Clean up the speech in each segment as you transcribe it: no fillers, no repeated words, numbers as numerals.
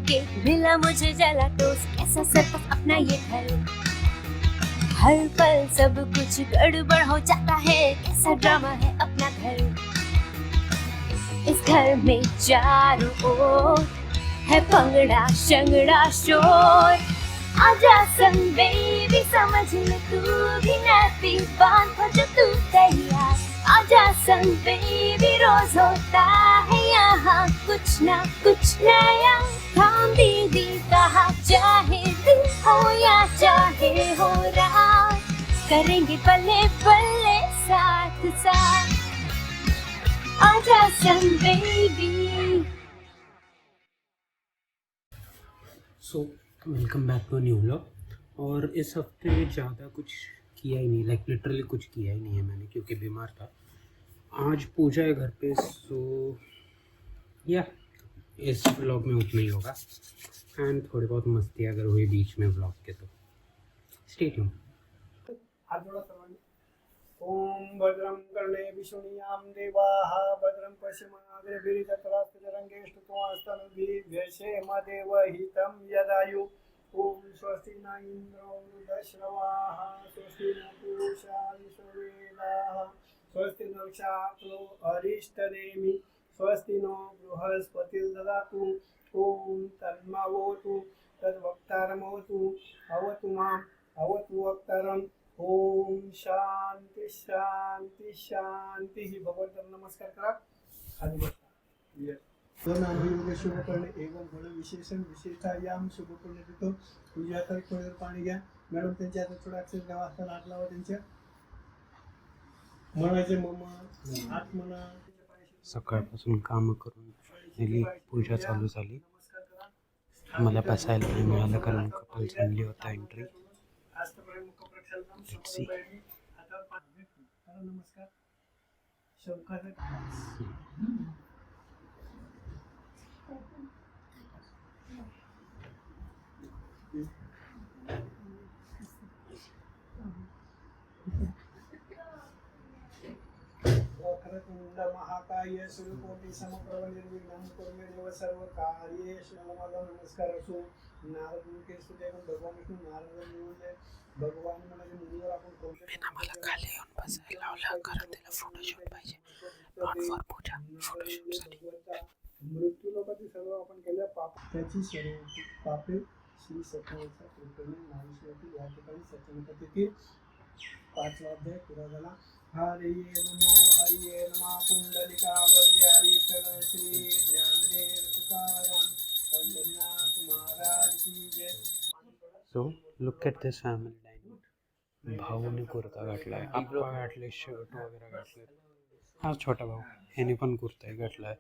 के मिला मुझे जला टोस्ट, कैसा सर्कस अपना ये घर, हर पल सब कुछ गड़बड़ हो जाता है, कैसा ड्रामा है अपना घर। इस घर में चारों ओर है पंगड़ा शंगड़ा शोर, आजा सन बेबी समझ ले तू भी नैपी बांध हो जो तू तैयार, आजा सन बेबी रोज होता है यहाँ कुछ ना कुछ नया, थाम दीदी कहा चाहे दिन हो या चाहे हो रात, करेंगे पले पले साथ साथ, आजा सन बेबी। So welcome back to new vlog. और इस हफ्ते ज़्यादा कुछ किया ही नहीं, लाइक लिटरली कुछ किया ही नहीं है मैंने, क्योंकि बीमार था। आज पूजा है घर पे, सो या इस व्लॉग में उतना ही होगा, एंड थोड़ी बहुत मस्ती अगर हुई बीच में व्लॉग के तो स्टे ट्यून। ओम भद्रं कर्णे विष्णुयां देवाः भद्रं पश्चिमाग्रभिर्जत्रास्तरङ्गे स्तुत्वास्तनुभिर्भ्यसेम देवहितं यदायु। ओम स्वस्ति न इन्द्रो वृद्धश्रवाः स्वस्ति न पूषा विश्ववेदाः स्वस्ति न क्षात्रो अरिष्टनेमि स्वस्ति नो बृहस्पतिर्ददातु। ओम तन्मवतु तद्वक्तारमवतु अवतु माम् अवतु वक्तारम्। ओम शांति शांति शांति ही भगवंतम नमस्कार करा खाली बसा। नाम शुभ करणे एवं गुण विशेषण विशेषतायाम शुभ पुण्य देतो। तुझ्या हातात थोडं पाणी घ्या मॅडम, त्यांच्या हातात थोडा अक्षर घ्या, हाताला हात लावा त्यांच्या, म्हणायचे मम्मा हात म्हणा। सकाळपासून कामं करून गेली, पूजा चालू झाली, मला बसायला नाही मिळालं कारण कपल चालली होता एंट्री। Let's see. नमस्कार शंकर महाकाय सूर्यकोटि समप्रभ निर्विघ्नं कुरु मे देव सर्वकार्येषु नमस्कार असो। नारद मुनि स्तुते भगवान विष्णू नारद मुनी भगवान म्हणजे मुनीवर आपण कोणत्या मला खाली येऊन बसायला लावलं कारण त्याला फोटोशूट पाहिजे, नॉट फॉर पूजा, फोटोशूटसाठी। मृत्यू लोकांची सर्व आपण केल्या पाप त्याची सर्व पापे श्री सत्यनारायणच्या कृपेने नाहीशी होती। या ठिकाणी सत्यनारायण तिथी 5वा अध्याय पुरा झाला। हरिये नमः पुंडलिका वरदे हरिकल श्री ज्ञानदेव तुकाराम पंढरीनाथ महाराज की जय। So look at this family dining. भाऊने कुर्ता घातलाय, आप्पा घातले, शर्ट वगैरे घातले, हा छोटा भाऊ ह्याने पण कुर्ता घातलाय,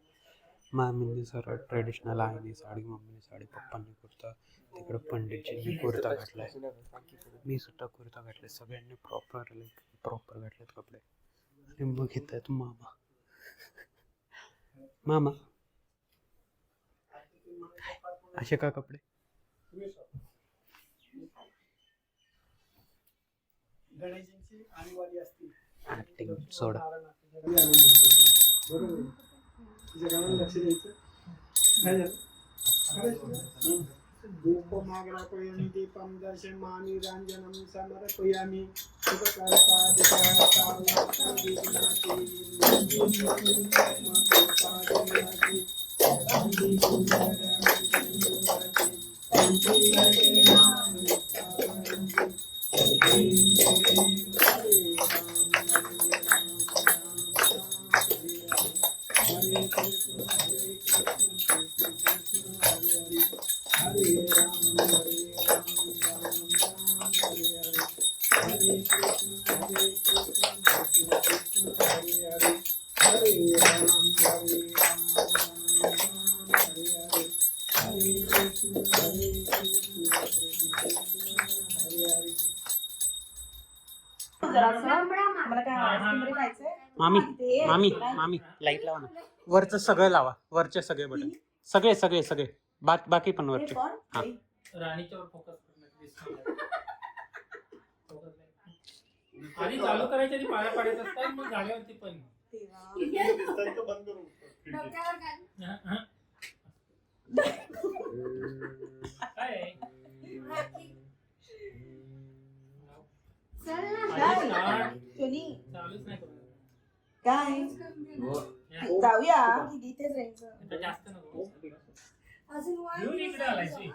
मामींनी सरळ ट्रेडिशनल आईने साडी, मम्मीने साडी, पप्पांनी कुर्ता, तिकडे पंडितजींनी कुर्ता घातलाय, मी सुद्धा कुर्ता घातलाय, सगळ्यांनी प्रॉपर घातलेत कपडे। आणि मग घेत आहेत मामा मामा असे का कपडे? गणेशांची आणीवाली असते ऍक्टिंग सोडा। बरोबर तुझ्या गावाला लक्ष द्यायचं काय झालं। धूपमाग्रापयामि दीपं दर्शयामि रञ्जनं समर्पयामि मामी मामी मामी लाईट लावा ना, वरचं सगळं लावा, वरचे सगळे बटन, सगळे सगळे सगळे बाकी पण वरचे। हा राणीच्यावर फोकस आधी चालू करायच्या आधी पाया पाडत असतात, मग झाल्यावरती पण बंद करू इथेच राहायचं. आता जास्त नको. अजून वाढ घेऊन इकडे आलायची.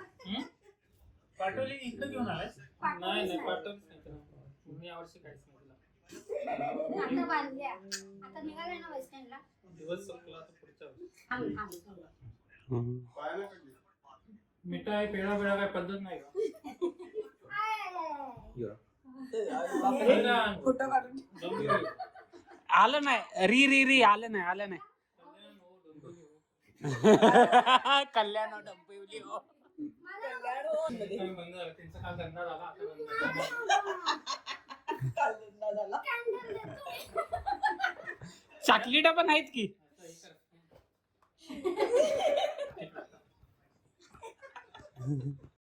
पाठवली इकडे घेऊन आलाय. नाही पाठवलीच नाही तुला. मी यावर्षी काहीच नाही तुला. आता बांधल्या आता निघाले ना बस स्टँडला. दिवस संपला आता पुढच्या वर्षी. मिठाई पेढा पेढा काय पद्धत नाही का? फोटो काढून आलं नाही री आलं नाही कल्याण डंपिवली हो. बंद झालं त्यांचा काल धंदा झाला आता बंद झाला. चॉकलेट पण आहेत की. आता हे कर.